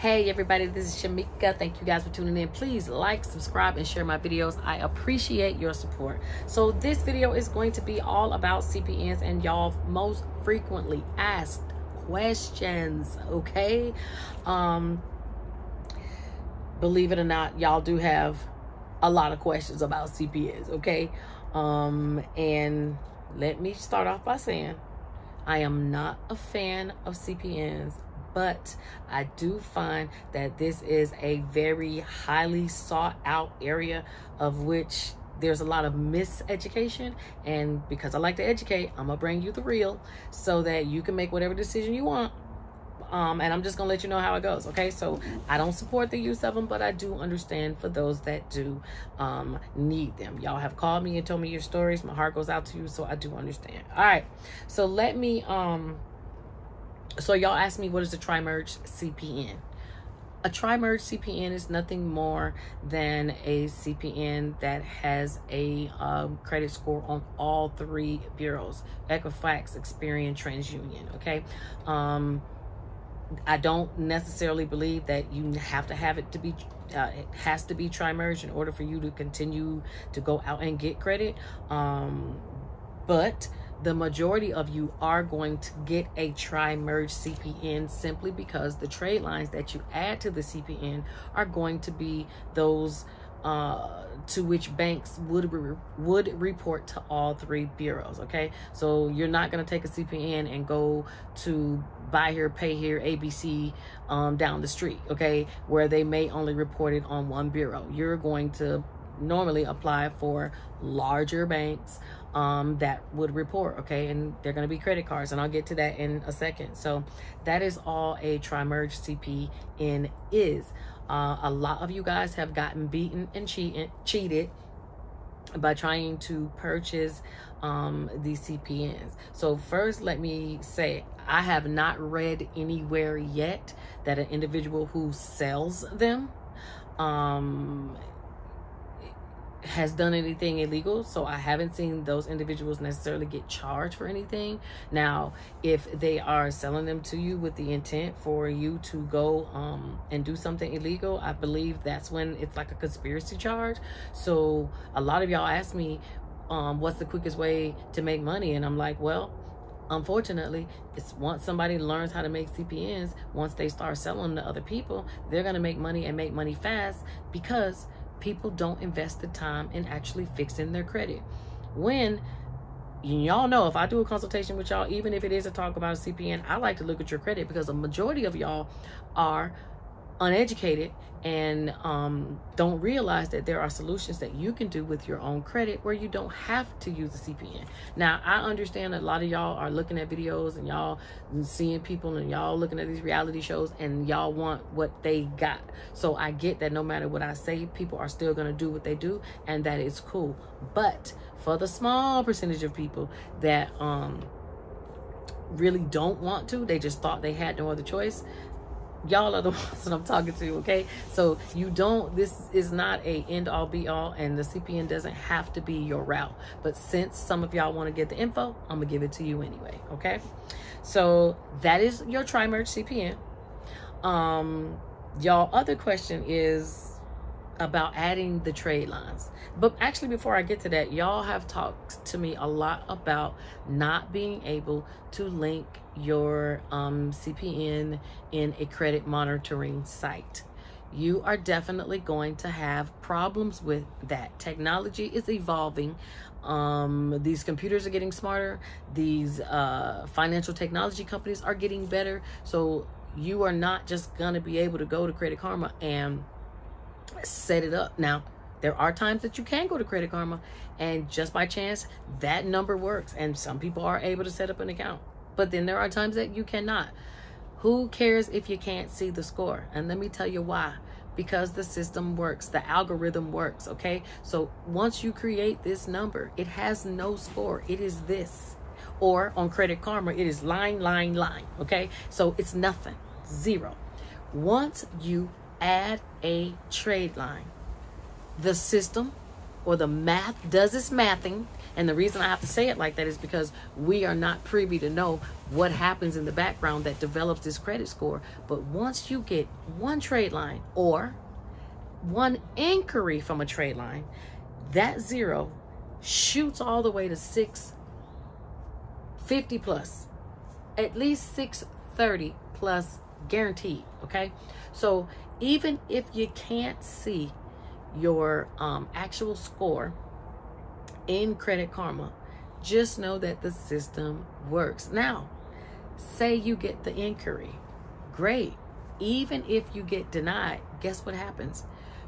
Hey everybody, this is Shamika. Thank you guys for tuning in. Please like, subscribe, and share my videos. I appreciate your support. So this video is going to be all about CPNs and y'all most frequently asked questions, okay? Believe it or not, y'all do have a lot of questions about CPNs, okay? And let me start off by saying I am not a fan of CPNs, but I do find that this is a very highly sought out area of which there's a lot of miseducation. And because I like to educate, I'm gonna bring you the real so that you can make whatever decision you want. And I'm just gonna let you know how it goes, okay? So I don't support the use of them, but I do understand for those that do need them. Y'all have called me and told me your stories. My heart goes out to you, so I do understand. All right, so let me so y'all asked me, what is a tri-merge CPN? A tri-merge CPN is nothing more than a CPN that has a credit score on all three bureaus: Equifax, Experian, TransUnion, okay? I don't necessarily believe that you have to have it to be it has to be tri-merge in order for you to continue to go out and get credit, but the majority of you are going to get a tri-merge CPN simply because the trade lines that you add to the CPN are going to be those to which banks would report to all three bureaus, okay? So you're not going to take a CPN and go to buy here, pay here, ABC down the street, okay, where they may only report it on one bureau. You're going to normally apply for larger banks that would report, okay, and they're going to be credit cards, and I'll get to that in a second. So that is all a tri-merge CPN is. A lot of you guys have gotten beaten and cheated by trying to purchase these CPNs. So first, let me say, I have not read anywhere yet that an individual who sells them has done anything illegal. So I haven't seen those individuals necessarily get charged for anything. Now, if they are selling them to you with the intent for you to go and do something illegal, I believe that's when it's like a conspiracy charge. So a lot of y'all ask me, what's the quickest way to make money? And I'm like, well, unfortunately, it's once somebody learns how to make CPNs, once they start selling them to other people, they're going to make money and make money fast, because people don't invest the time in actually fixing their credit. When y'all know, if I do a consultation with y'all, even if it is a talk about a CPN, I like to look at your credit, because a majority of y'all are uneducated and don't realize that there are solutions that you can do with your own credit where you don't have to use a CPN. Now, I understand that a lot of y'all are looking at videos and y'all seeing people and y'all looking at these reality shows and y'all want what they got. So I get that no matter what I say, people are still going to do what they do, and that is cool. But for the small percentage of people that really don't want to, they just thought they had no other choice, y'all are the ones that I'm talking to, okay? So you don't, this is not a end all be all, and the CPN doesn't have to be your route. But since some of y'all want to get the info, I'm gonna give it to you anyway, okay? So that is your tri-merge CPN. Y'all other question is about adding the trade lines. But actually, before I get to that, y'all have talked to me a lot about not being able to link your CPN in a credit monitoring site. You are definitely going to have problems with that. Technology is evolving. These computers are getting smarter. These financial technology companies are getting better. So you are not just gonna be able to go to Credit Karma and set it up. Now, there are times that you can go to Credit Karma and just by chance that number works, and some people are able to set up an account, but then there are times that you cannot. Who cares if you can't see the score? And let me tell you why. Because the system works, the algorithm works, okay? So once you create this number, it has no score. It is this. Or on Credit Karma, it is line, okay? So it's nothing, zero. Once you add a trade line, the system or the math does its mathing. And the reason I have to say it like that is because we are not privy to know what happens in the background that develops this credit score. But once you get one trade line or one inquiry from a trade line, that zero shoots all the way to 650 plus, at least 630 plus guaranteed. Okay, so even if you can't see your actual score in Credit Karma, just know that the system works. Now, say you get the inquiry, great. Even if you get denied, guess what happens?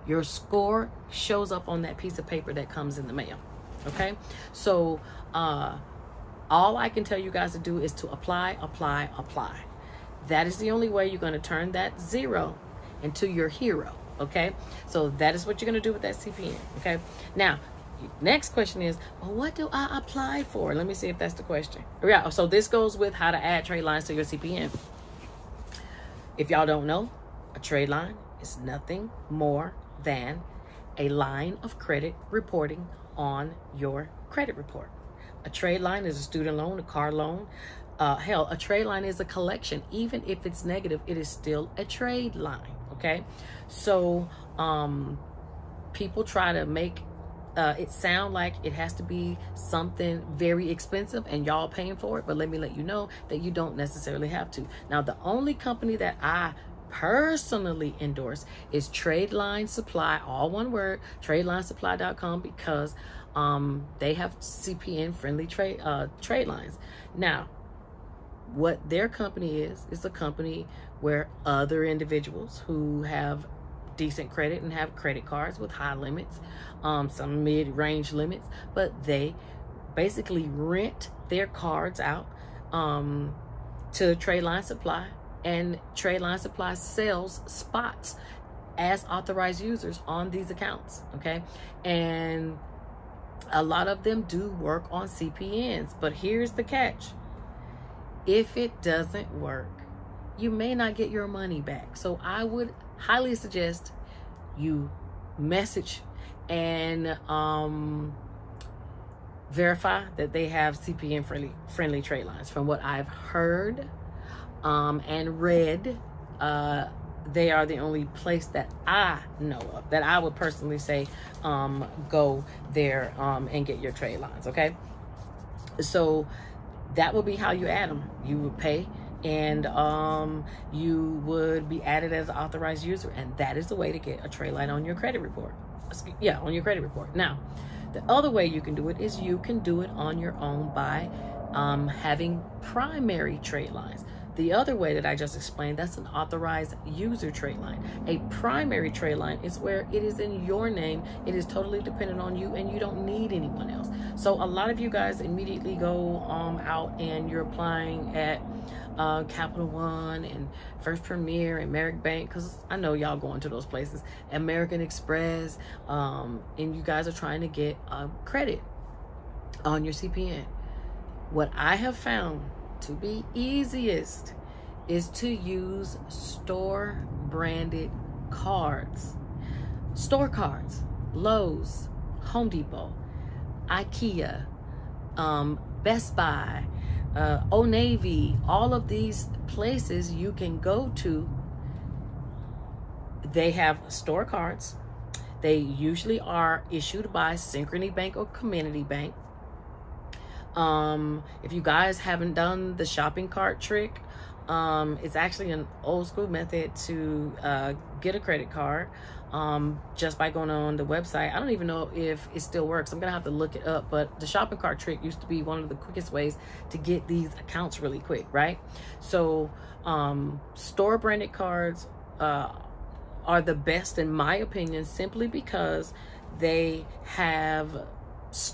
Your score shows up on that piece of paper that comes in the mail. Okay, so all I can tell you guys to do is to apply. That is the only way you're going to turn that zero into your hero. Okay, so that is what you're going to do with that CPN. Okay, now next question is, well, what do I apply for? Let me see if that's the question. Yeah, so this goes with how to add trade lines to your CPN. If y'all don't know, a trade line is nothing more than a line of credit reporting on your credit report. A trade line is a student loan, a car loan. Hell, a trade line is a collection. Even if it's negative, it is still a trade line. Okay, so people try to make it sound like it has to be something very expensive and y'all paying for it, but let me let you know that you don't necessarily have to. Now, the only company that I personally endorse is Trade Line Supply, all one word, TradeLineSupply.com, because they have CPN friendly trade lines. Now, what their company is a company where other individuals who have decent credit and have credit cards with high limits, some mid-range limits, but they basically rent their cards out to Trade Line Supply, and Trade Line Supply sells spots as authorized users on these accounts. Okay, and a lot of them do work on CPNs, but here's the catch: if it doesn't work, you may not get your money back. So I would highly suggest you message and verify that they have CPN friendly trade lines. From what I've heard and read, they are the only place that I know of that I would personally say go there and get your trade lines. Okay, so that would be how you add them. You would pay, and you would be added as an authorized user, and that is the way to get a trade line on your credit report. Yeah, on your credit report. Now, the other way you can do it is you can do it on your own by having primary trade lines. The other way that I just explained, that's an authorized user trade line. A primary trade line is where it is in your name. It is totally dependent on you, and you don't need anyone else. So a lot of you guys immediately go out and you're applying at Capital One and First Premier and Merrick Bank, because I know y'all going to those places, American Express, and you guys are trying to get credit on your CPN. What I have found to be easiest is to use store branded cards. Store cards, Lowe's, Home Depot, IKEA, Best Buy, Old Navy, all of these places you can go to. They have store cards. They usually are issued by Synchrony Bank or Community Bank. If you guys haven't done the shopping cart trick, it's actually an old school method to get a credit card just by going on the website. I don't even know if it still works. I'm gonna have to look it up, but the shopping cart trick used to be one of the quickest ways to get these accounts really quick, right? So store branded cards are the best in my opinion, simply because they have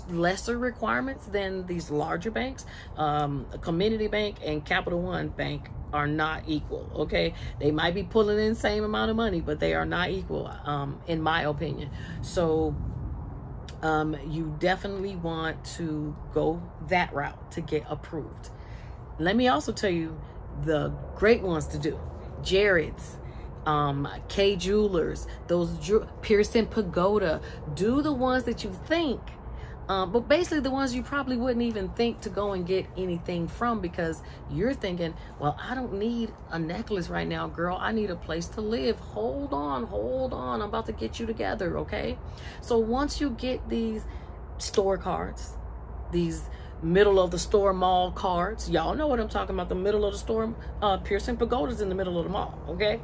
lesser requirements than these larger banks. A Community Bank and Capital One Bank are not equal. Okay, they might be pulling in the same amount of money, but they are not equal in my opinion. So you definitely want to go that route to get approved. Let me also tell you the great ones to do: Jared's, K Jewelers, Pearson Pagoda. Do the ones that you think, but basically the ones you probably wouldn't even think to go and get anything from, because you're thinking, well, I don't need a necklace right now, girl. I need a place to live. Hold on. I'm about to get you together, okay? So once you get these store cards, these middle of the store mall cards, y'all know what I'm talking about, the middle of the store, Pearson Pagoda's in the middle of the mall, okay?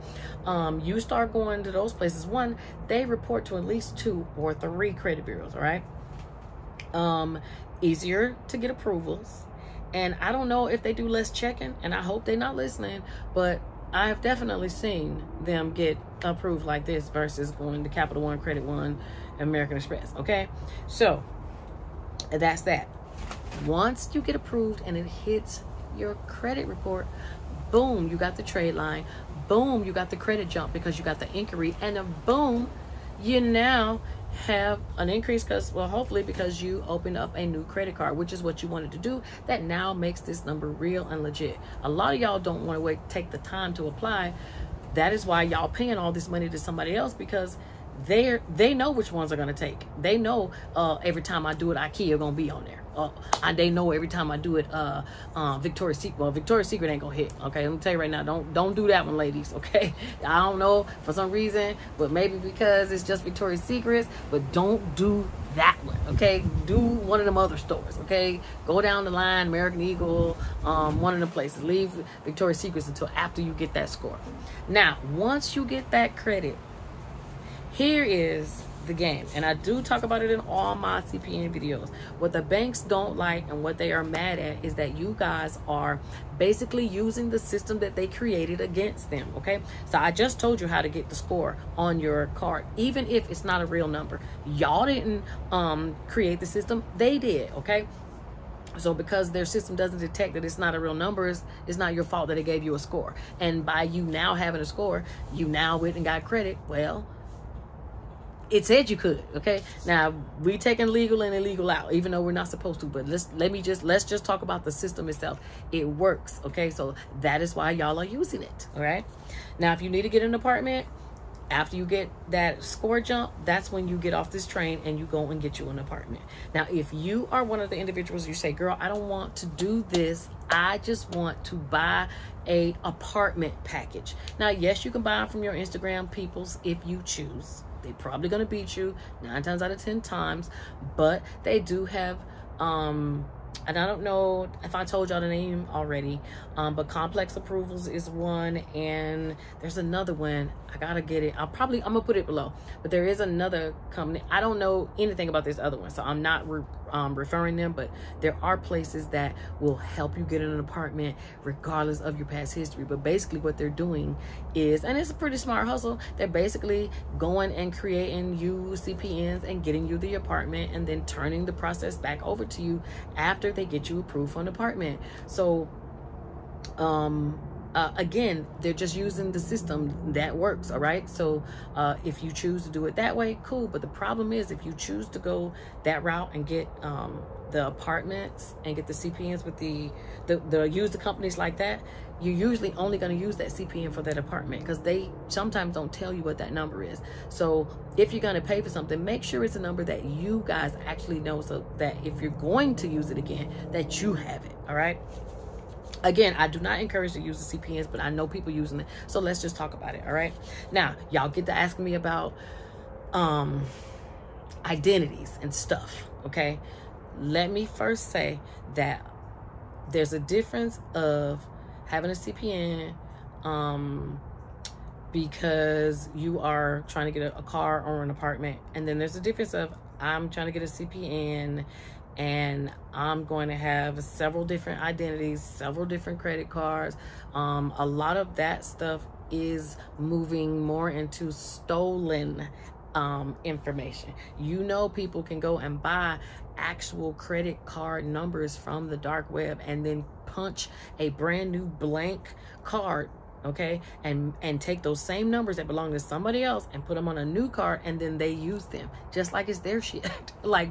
You start going to those places. One, they report to at least 2 or 3 credit bureaus, all right? Easier to get approvals, and I don't know if they do less checking, and I hope they're not listening, but I've definitely seen them get approved like this versus going to Capital One, Credit One, American Express, okay? So that's that. Once you get approved and it hits your credit report, boom, you got the trade line, boom, you got the credit jump because you got the inquiry, and then boom, you now have an increase hopefully because you opened up a new credit card, which is what you wanted to do. That now makes this number real and legit. A lot of y'all don't want to take the time to apply. That is why y'all paying all this money to somebody else, because they know which ones are going to take. They know every time I do it, IKEA gonna be on there. And they know every time I do it, Victoria's Secret. Well, Victoria's Secret ain't gonna hit. Okay, let me tell you right now, don't do that one, ladies. Okay, I don't know for some reason, but maybe because it's just Victoria's Secrets. But don't do that one. Okay, do one of them other stores. Okay, go down the line, American Eagle, one of the places. Leave Victoria's Secrets until after you get that score. Now, once you get that credit, here is the game, and I do talk about it in all my CPN videos. What the banks don't like and what they are mad at is that you guys are basically using the system that they created against them, okay? So I just told you how to get the score on your card, even if it's not a real number. Y'all didn't create the system, they did, okay? So because their system doesn't detect that it's not a real number, it's not your fault that it gave you a score. And by you now having a score, you now went and got credit. Well, it said you could, okay? Now, we taking legal and illegal out, even though we're not supposed to, but let's just talk about the system itself. It works, okay? So that is why y'all are using it, all right? Now, if you need to get an apartment, after you get that score jump, that's when you get off this train and you go and get you an apartment. Now, if you are one of the individuals, you say, girl, I don't want to do this. I just want to buy a apartment package. Now, yes, you can buy them from your Instagram peoples if you choose. They're probably going to beat you 9 times out of 10 times, but they do have, and I don't know if I told y'all the name already, but Complex Approvals is one, and there's another one. I gotta get it. I'm gonna put it below, but there is another company. I don't know anything about this other one, so I'm not referring them, but there are places that will help you get in an apartment regardless of your past history. But basically what they're doing is, and it's a pretty smart hustle, they're basically going and creating you CPNs and getting you the apartment and then turning the process back over to you after they get you approved for an apartment. So again, they're just using the system that works, all right? So if you choose to do it that way, cool. But the problem is, if you choose to go that route and get the apartments and get the CPNs with the use the companies like that, you're usually only going to use that CPN for that apartment, because they sometimes don't tell you what that number is. So if you're going to pay for something, make sure it's a number that you guys actually know, so that if you're going to use it again, that you have it, all right? Again, I do not encourage to use the CPNs, but I know people using it, so let's just talk about it, all right? Now, y'all get to asking me about identities and stuff, okay? Let me first say that there's a difference of having a CPN because you are trying to get a car or an apartment, and then there's a difference of I'm trying to get a CPN and I'm going to have several different identities, several different credit cards. A lot of that stuff is moving more into stolen information. You know, people can go and buy actual credit card numbers from the dark web and then punch a brand new blank card, okay, and take those same numbers that belong to somebody else and put them on a new card, and then they use them just like it's their shit. Like,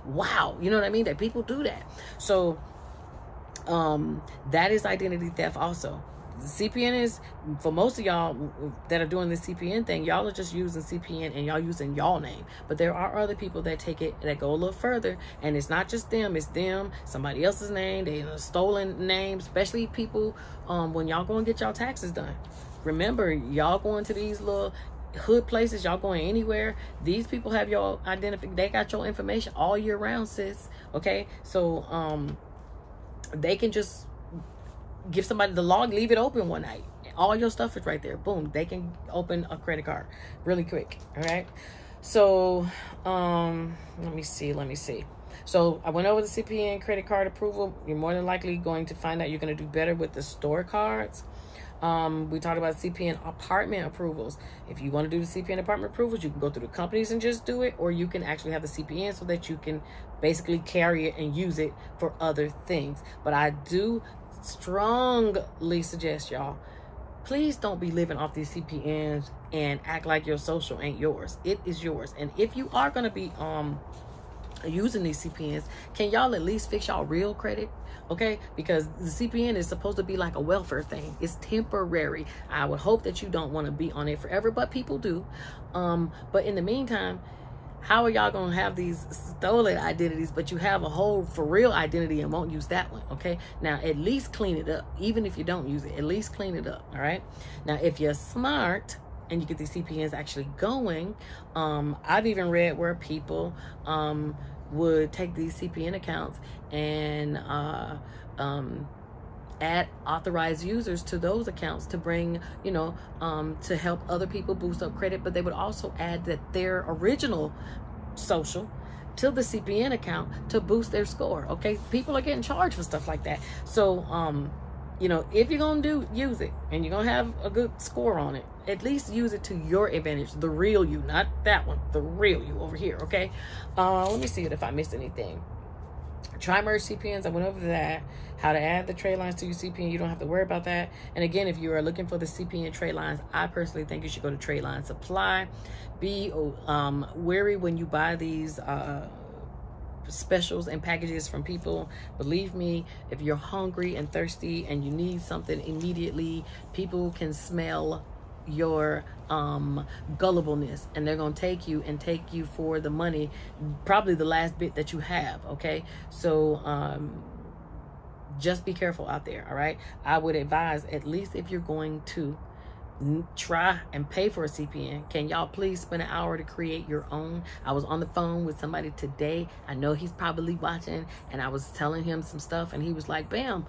wow, you know what I mean? That people do that. So that is identity theft also. CPN is, for most of y'all that are doing this CPN thing, y'all are just using CPN and y'all using y'all name. But there are other people that take it, that go a little further, and it's not just them, it's them, somebody else's name, they a stolen name, especially people when y'all go and get y'all taxes done. Remember, y'all going to these little hood places, y'all going anywhere, these people have your they got your information all year round, sis. Okay, so they can just give somebody the log, leave it open one night, all your stuff is right there, boom, they can open a credit card really quick. All right, so let me see. So I went over the CPN credit card approval. You're more than likely going to find out you're going to do better with the store cards. We talked about CPN apartment approvals. If you want to do the CPN apartment approvals, you can go through the companies and just do it, or you can actually have the CPN so that you can basically carry it and use it for other things. But I do strongly suggest, y'all, please don't be living off these CPNs and act like your social ain't yours. It is yours. And if you are going to be using these CPNs, can y'all at least fix y'all real credit? Okay, because the CPN is supposed to be like a welfare thing. It's temporary. I would hope that you don't want to be on it forever, but people do. But in the meantime, how are y'all gonna have these stolen identities, but you have a whole for real identity and won't use that one? Okay, now at least clean it up. Even if you don't use it, at least clean it up. All right, now if you're smart and you get these CPNs actually going, I've even read where people would take these CPN accounts and add authorized users to those accounts to bring, you know, to help other people boost up credit. But they would also add that their original social to the CPN account to boost their score. Okay, people are getting charged for stuff like that. So you know, if you're gonna use it and you're gonna have a good score on it, at least use it to your advantage. The real you, not that one, the real you over here. Okay, let me see if I missed anything. Tri-merge CPNs, I went over that. How to add the trade lines to your CPN, you don't have to worry about that. And again, if you are looking for the CPN trade lines, I personally think you should go to Trade Line Supply. Be wary when you buy these specials and packages from people. Believe me, if you're hungry and thirsty and you need something immediately, people can smell your gullibleness, and they're gonna take you for the money, probably the last bit that you have. Okay, so just be careful out there. All right, I would advise, at least if you're going to try and pay for a CPN, can y'all please spend an hour to create your own? I was on the phone with somebody today. I know he's probably watching, and I was telling him some stuff, and he was like, bam,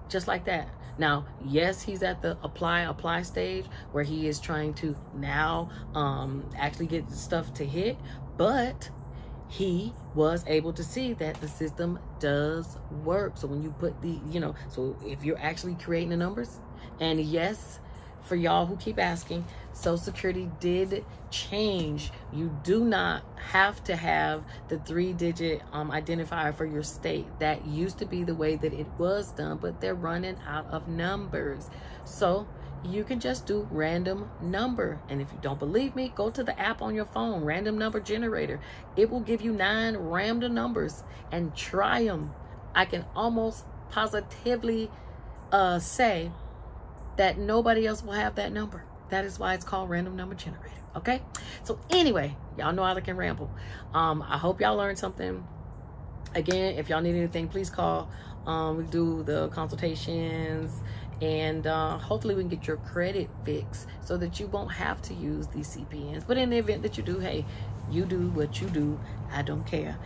just like that. Now, yes, he's at the apply stage where he is trying to now actually get the stuff to hit, but he was able to see that the system does work. So when you put the, you know, so if you're actually creating the numbers, and yes, for y'all who keep asking, Social Security did change. You do not have to have the 3-digit identifier for your state. That used to be the way that it was done, but they're running out of numbers. So you can just do random number. And if you don't believe me, go to the app on your phone, random number generator. It will give you 9 random numbers and try them. I can almost positively say that nobody else will have that number. That is why it's called random number generator. Okay, so anyway, y'all know I can ramble. I hope y'all learned something. Again, if y'all need anything, please call. We do the consultations, and hopefully we can get your credit fixed so that you won't have to use these CPNs. But in the event that you do, hey, you do what you do, I don't care.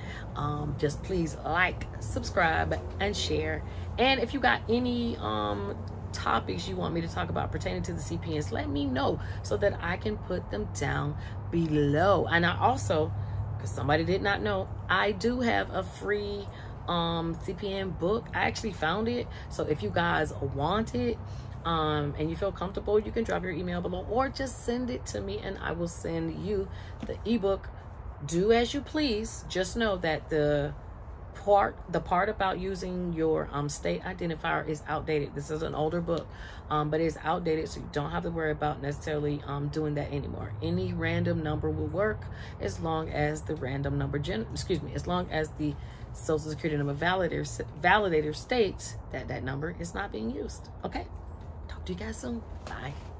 Just please like, subscribe, and share. And if you got any topics you want me to talk about pertaining to the CPNs, let me know so that I can put them down below. And I also, because somebody did not know, I do have a free CPN book. I actually found it, so if you guys want it and you feel comfortable, you can drop your email below or just send it to me and I will send you the ebook. Do as you please. Just know that the part about using your state identifier is outdated. This is an older book, but it's outdated, so you don't have to worry about necessarily doing that anymore. Any random number will work as long as the random number as long as the Social Security number validator states that that number is not being used. Okay, Talk to you guys soon. Bye.